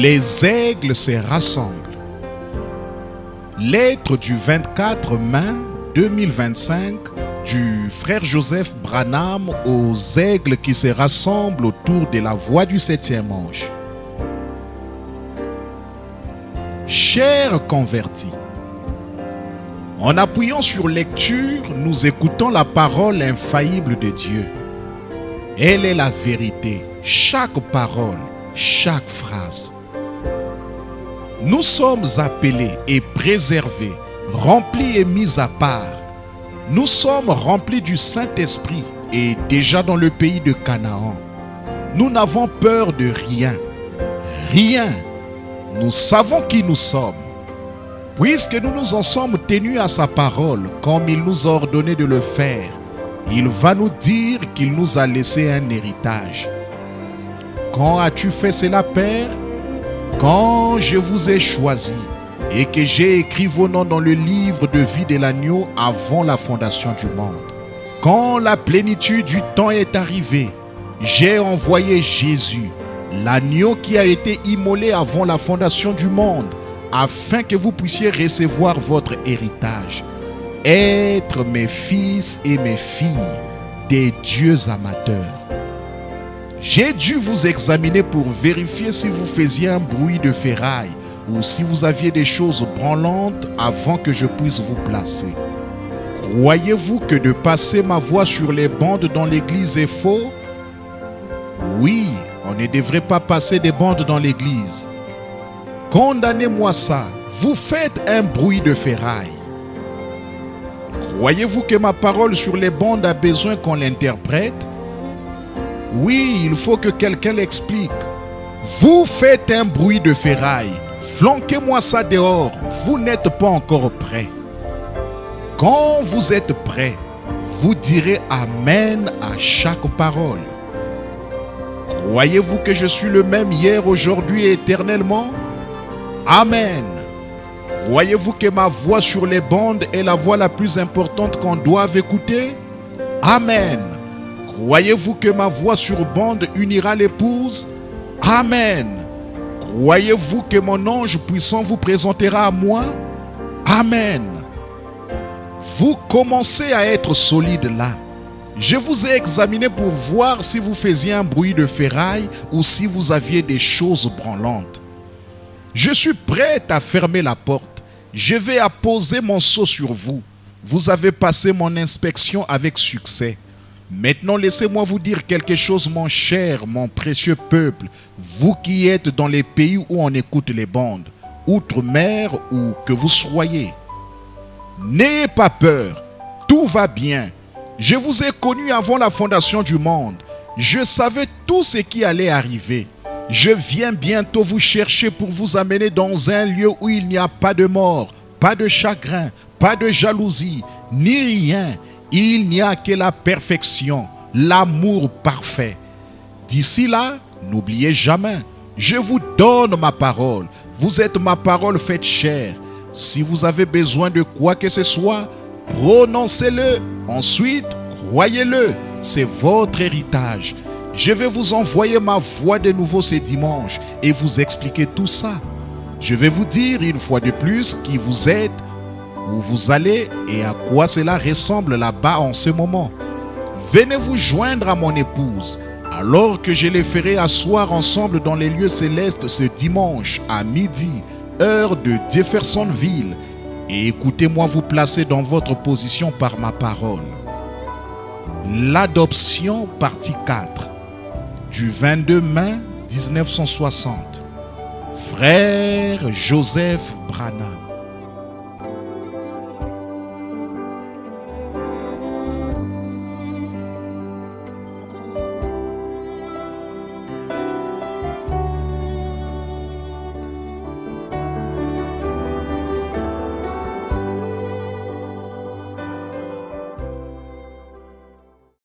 Les aigles se rassemblent. Lettre du 24 mai 2025 du frère Joseph Branham aux aigles qui se rassemblent autour de la voie du 7e ange. Chers convertis, en appuyant sur lecture, nous écoutons la parole infaillible de Dieu. Elle est la vérité, chaque parole, chaque phrase. Nous sommes appelés et préservés, remplis et mis à part. Nous sommes remplis du Saint-Esprit et déjà dans le pays de Canaan. Nous n'avons peur de rien. Rien. Nous savons qui nous sommes. Puisque nous nous en sommes tenus à sa parole, comme il nous a ordonné de le faire, il va nous dire qu'il nous a laissé un héritage. Quand as-tu fait cela, Père? Quand je vous ai choisi et que j'ai écrit vos noms dans le livre de vie de l'agneau avant la fondation du monde. Quand la plénitude du temps est arrivée, j'ai envoyé Jésus, l'agneau qui a été immolé avant la fondation du monde, afin que vous puissiez recevoir votre héritage, être mes fils et mes filles, des dieux amateurs. J'ai dû vous examiner pour vérifier si vous faisiez un bruit de ferraille ou si vous aviez des choses branlantes avant que je puisse vous placer. Croyez-vous que de passer ma voix sur les bandes dans l'église est faux? Oui, on ne devrait pas passer des bandes dans l'église. Condamnez-moi ça, vous faites un bruit de ferraille. Croyez-vous que ma parole sur les bandes a besoin qu'on l'interprète? Oui, il faut que quelqu'un l'explique. Vous faites un bruit de ferraille. Flanquez-moi ça dehors. Vous n'êtes pas encore prêt. Quand vous êtes prêt, vous direz Amen à chaque parole. Croyez-vous que je suis le même hier, aujourd'hui et éternellement? Amen. Croyez-vous que ma voix sur les bandes est la voix la plus importante qu'on doive écouter? Amen. Croyez-vous que ma voix sur bande unira l'épouse? Amen. Croyez-vous que mon ange puissant vous présentera à moi? Amen. Vous commencez à être solide là. Je vous ai examiné pour voir si vous faisiez un bruit de ferraille ou si vous aviez des choses branlantes. Je suis prêt à fermer la porte. Je vais apposer mon sceau sur vous. Vous avez passé mon inspection avec succès. Maintenant, laissez-moi vous dire quelque chose, mon cher, mon précieux peuple, vous qui êtes dans les pays où on écoute les bandes, outre-mer ou que vous soyez. N'ayez pas peur, tout va bien. Je vous ai connu avant la fondation du monde. Je savais tout ce qui allait arriver. Je viens bientôt vous chercher pour vous amener dans un lieu où il n'y a pas de mort, pas de chagrin, pas de jalousie, ni rien. Il n'y a que la perfection, l'amour parfait. D'ici là, n'oubliez jamais, je vous donne ma parole. Vous êtes ma parole faite chair. Si vous avez besoin de quoi que ce soit, prononcez-le. Ensuite, croyez-le. C'est votre héritage. Je vais vous envoyer ma voix de nouveau ce dimanche et vous expliquer tout ça. Je vais vous dire une fois de plus qui vous êtes, où vous allez et à quoi cela ressemble là-bas en ce moment. Venez vous joindre à mon épouse, alors que je les ferai asseoir ensemble dans les lieux célestes ce dimanche à midi, heure de Jeffersonville, et écoutez-moi vous placer dans votre position par ma parole. L'adoption, partie 4, du 22 mai 1960. Frère Joseph Branham.